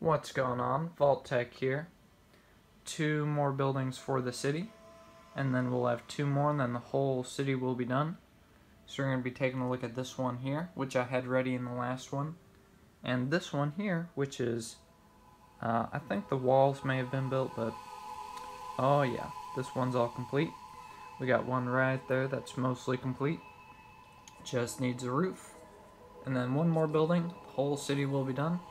What's going on? Vault-Tec here. 2 more buildings for the city, and then we'll have 2 more, and then the whole city will be done. So we're going to be taking a look at this one here, which I had ready in the last one, and this one here, which is, I think the walls may have been built, but oh yeah, this one's all complete. We got one right there that's mostly complete, just needs a roof, and then 1 more building, the whole city will be done.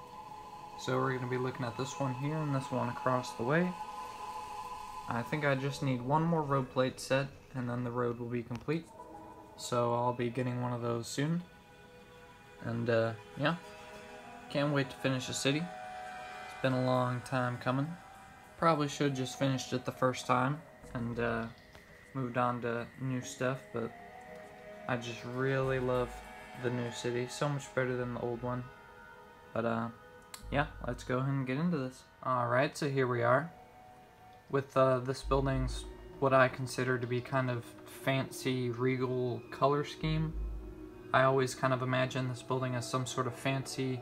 So we're going to be looking at this one here and this one across the way. I think I just need 1 more road plate set and then the road will be complete. So I'll be getting one of those soon. And yeah, can't wait to finish the city. It's been a long time coming. Probably should have just finished it the first time and moved on to new stuff, but I just really love the new city. So much better than the old one. But yeah, let's go ahead and get into this. Alright, so here we are. With this building's what I consider to be kind of fancy, regal color scheme. I always kind of imagine this building as some sort of fancy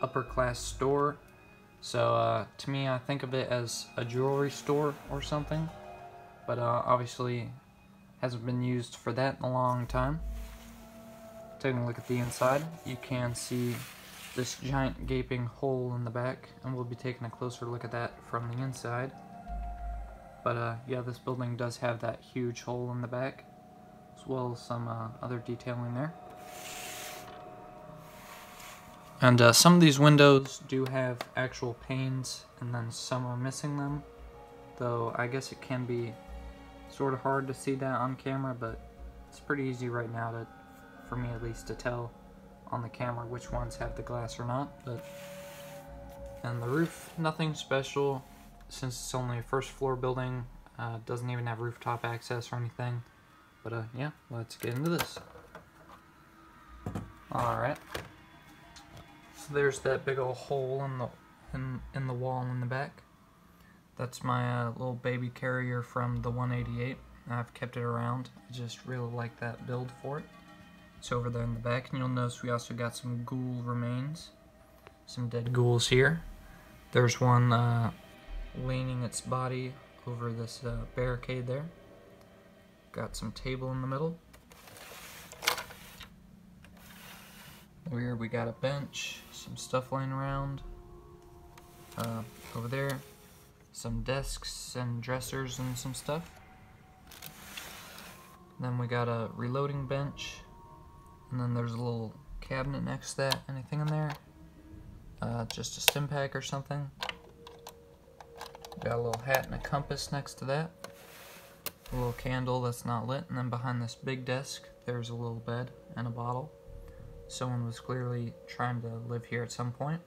upper class store. So to me, I think of it as a jewelry store or something. But obviously hasn't been used for that in a long time. Taking a look at the inside, you can see this giant gaping hole in the back, and we'll be taking a closer look at that from the inside. But yeah, this building does have that huge hole in the back, as well as some other detailing there. And some of these windows do have actual panes, and then some are missing them, though I guess it can be sort of hard to see that on camera, but it's pretty easy right now to, for me at least, to tell on the camera which ones have the glass or not. But and the roof, nothing special since it's only a 1st floor building. Doesn't even have rooftop access or anything. But yeah, let's get into this. Alright, so there's that big old hole in the wall in the back. That's my little baby carrier from the 188. I've kept it around. I just really like that build for it. It's over there in the back, and you'll notice we also got some ghoul remains. Some dead ghouls here. There's one leaning its body over this barricade there. Got some table in the middle. Here we got a bench, some stuff laying around. Over there, some desks and dressers and some stuff. Then we got a reloading bench. And then there's a little cabinet next to that. Anything in there? Just a stim pack or something. Got a little hat and a compass next to that. A little candle that's not lit. And then behind this big desk, there's a little bed and a bottle. Someone was clearly trying to live here at some point.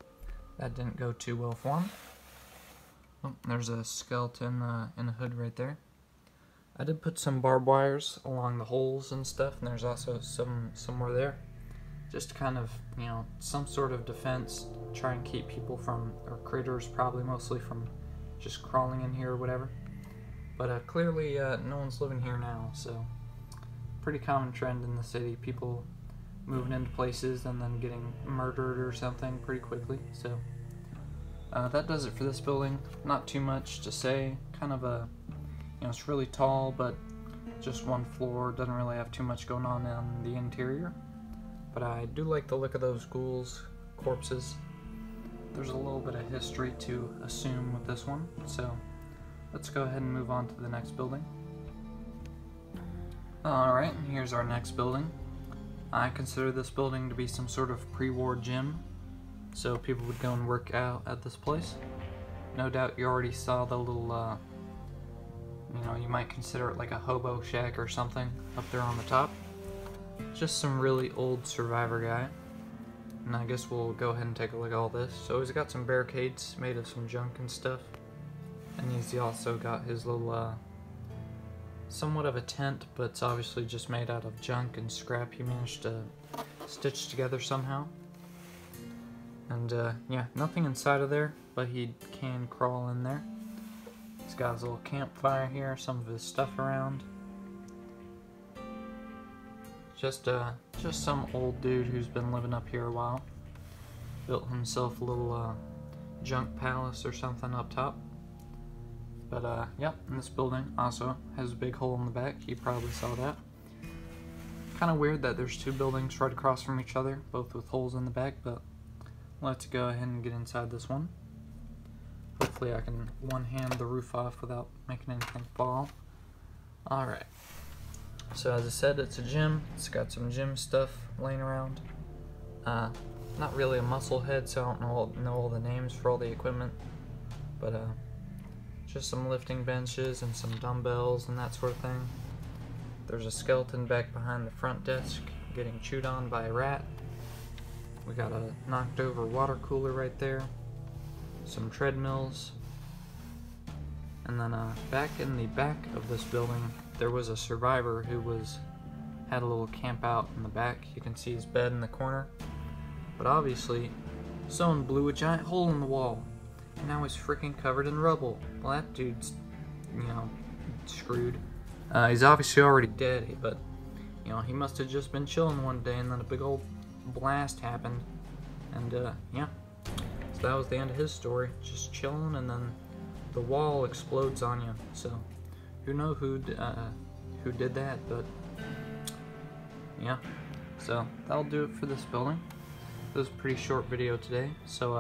That didn't go too well for him. Oh, there's a skeleton in a hood right there. I did put some barbed wires along the holes and stuff, and there's also some somewhere there. Just kind of, you know, some sort of defense, try and keep people from, or critters probably mostly, from just crawling in here or whatever. But clearly no one's living here now, so pretty common trend in the city, people moving into places and then getting murdered or something pretty quickly. So that does it for this building. Not too much to say, kind of a, you know, it's really tall, but just 1 floor, doesn't really have too much going on in the interior. But I do like the look of those ghouls, corpses. There's a little bit of history to assume with this one, so let's go ahead and move on to the next building. Alright, and here's our next building. I consider this building to be some sort of pre-war gym, so people would go and work out at this place. No doubt you already saw the little you know, you might consider it like a hobo shack or something up there on the top. Just some really old survivor guy. And I guess we'll go ahead and take a look at all this. So he's got some barricades made of some junk and stuff. And he's also got his little, somewhat of a tent, but it's obviously just made out of junk and scrap he managed to stitch together somehow. And yeah, nothing inside of there, but he can crawl in there. He's got his little campfire here, some of his stuff around. Just some old dude who's been living up here a while. Built himself a little junk palace or something up top. But yep, and this building also has a big hole in the back. You probably saw that. Kind of weird that there's two buildings right across from each other, both with holes in the back, but let's go ahead and get inside this one. Hopefully I can one-hand the roof off without making anything fall. Alright, so as I said, it's a gym. It's got some gym stuff laying around. Not really a muscle head, so I don't know all the names for all the equipment, but just some lifting benches and some dumbbells and that sort of thing. There's a skeleton back behind the front desk getting chewed on by a rat. We got a knocked over water cooler right there. Some treadmills. And then back in the back of this building, there was a survivor who had a little camp out in the back. You can see his bed in the corner. But obviously, someone blew a giant hole in the wall. And now he's freaking covered in rubble. Well, that dude's, screwed. He's obviously already dead, but, he must have just been chilling one day and then a big old blast happened. And, yeah. So that was the end of his story. Just chilling, and then the wall explodes on you. So, who knows who did that, but, yeah. So, that'll do it for this building. It was a pretty short video today, so,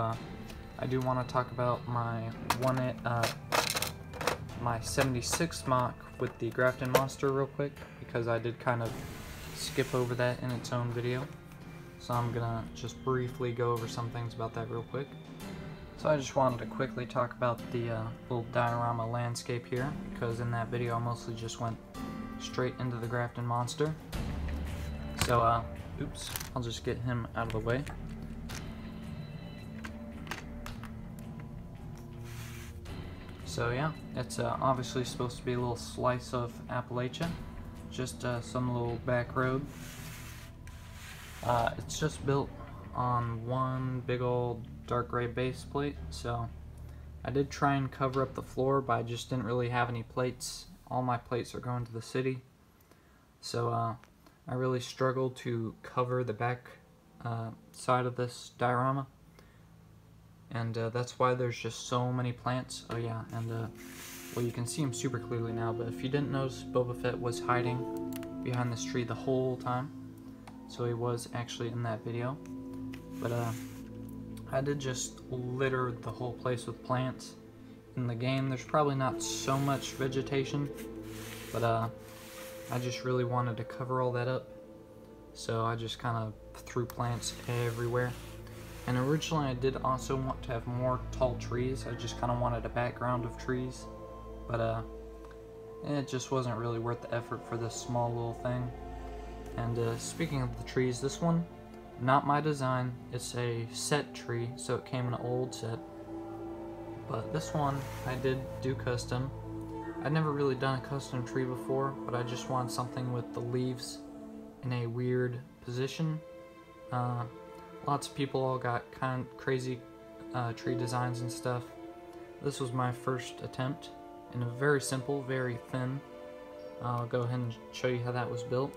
I do want to talk about my my 76 mock with the Grafton Monster real quick, because I did kind of skip over that in its own video. So I'm gonna just briefly go over some things about that real quick. So I just wanted to quickly talk about the little diorama landscape here, because in that video I mostly just went straight into the Grafton Monster. So, oops, I'll just get him out of the way. So yeah, it's obviously supposed to be a little slice of Appalachia, just some little back road. It's just built on one big old dark gray base plate, so I did try and cover up the floor, but I just didn't really have any plates. All my plates are going to the city, so I really struggled to cover the back side of this diorama. And that's why there's just so many plants. Oh yeah, and well, you can see him super clearly now, but if you didn't notice, Boba Fett was hiding behind this tree the whole time. So he was actually in that video. But I did just litter the whole place with plants. In the game, there's probably not so much vegetation, but I just really wanted to cover all that up. So I just kind of threw plants everywhere. And originally I did also want to have more tall trees. I just kind of wanted a background of trees. But it just wasn't really worth the effort for this small little thing. And speaking of the trees, this one, not my design. It's a set tree, so it came in an old set. But this one I did do custom. I'd never really done a custom tree before, but I just wanted something with the leaves in a weird position. Lots of people all got kind of crazy tree designs and stuff. This was my first attempt, and a very simple, very thin. I'll go ahead and show you how that was built.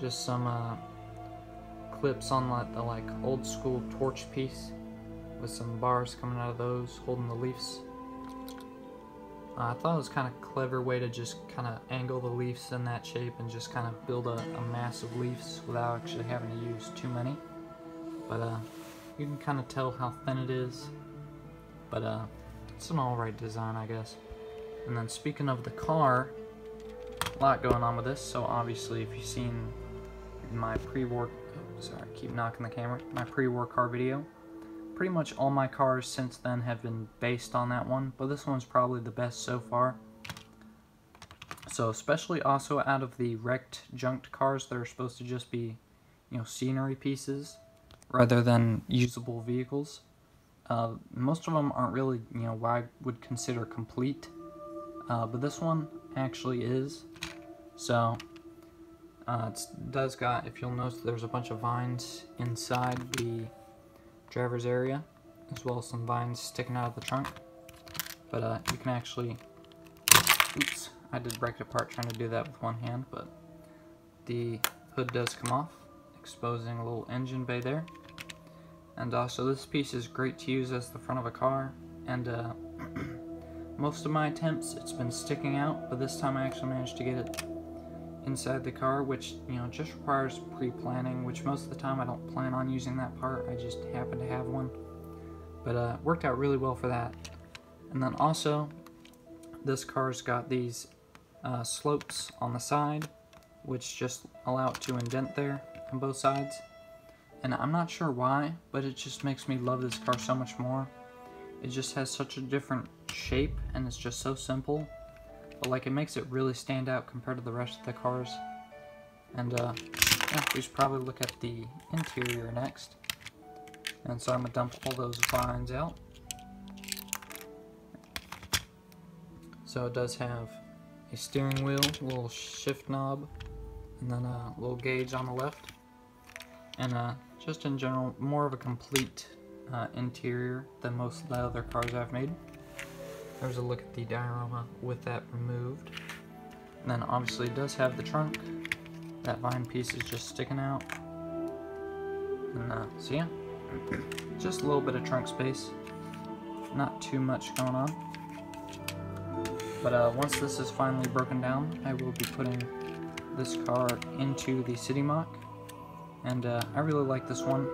Just some clips on the old school torch piece, with some bars coming out of those, holding the leaves. I thought it was kind of a clever way to just kind of angle the leaves in that shape and just kind of build a mass of leaves without actually having to use too many. But you can kind of tell how thin it is, but it's an alright design, I guess. And then speaking of the car, a lot going on with this. So obviously, if you've seen my pre-war, sorry, I keep knocking the camera, my pre-war car video, pretty much all my cars since then have been based on that one, but this one's probably the best so far. So especially also out of the wrecked, junked cars that are supposed to just be, scenery pieces, rather than usable vehicles. Most of them aren't really, what I would consider complete, but this one actually is. So, it does got, if you'll notice, there's a bunch of vines inside the driver's area, as well as some vines sticking out of the trunk. But you can actually, oops, I did break it apart trying to do that with one hand, but the hood does come off, exposing a little engine bay there. And also this piece is great to use as the front of a car, and most of my attempts it's been sticking out, but this time I actually managed to get it inside the car, which, you know, just requires pre-planning, which most of the time I don't plan on using that part, I just happen to have one. But worked out really well for that. And then also, this car's got these slopes on the side, which just allow it to indent there on both sides. And I'm not sure why, but it just makes me love this car so much more. It just has such a different shape, and it's just so simple. But like, it makes it really stand out compared to the rest of the cars. And yeah, we should probably look at the interior next. And so I'm gonna dump all those vines out. So it does have a steering wheel, a little shift knob, and then a little gauge on the left. And just in general, more of a complete interior than most of the other cars I've made. There's a look at the diorama with that removed. And then obviously it does have the trunk. That vine piece is just sticking out. And so yeah, just a little bit of trunk space. Not too much going on. But once this is finally broken down, I will be putting this car into the City Mock. And I really like this one.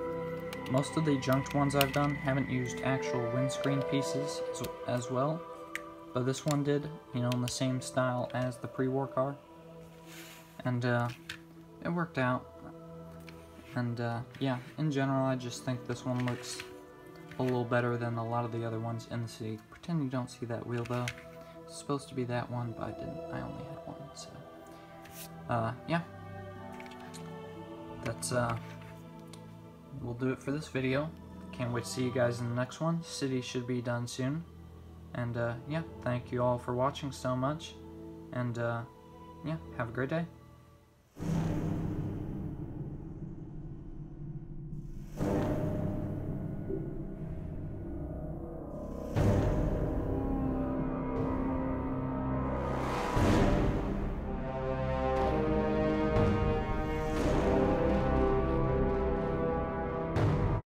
Most of the junked ones I've done haven't used actual windscreen pieces as well. But this one did, you know, in the same style as the pre-war car. And it worked out. And yeah, in general, I just think this one looks a little better than a lot of the other ones in the city. Pretend you don't see that wheel though. It's supposed to be that one, but I didn't. I only had one, so yeah. That's we'll do it for this video. Can't wait to see you guys in the next one. City should be done soon. And yeah, thank you all for watching so much. And yeah, have a great day.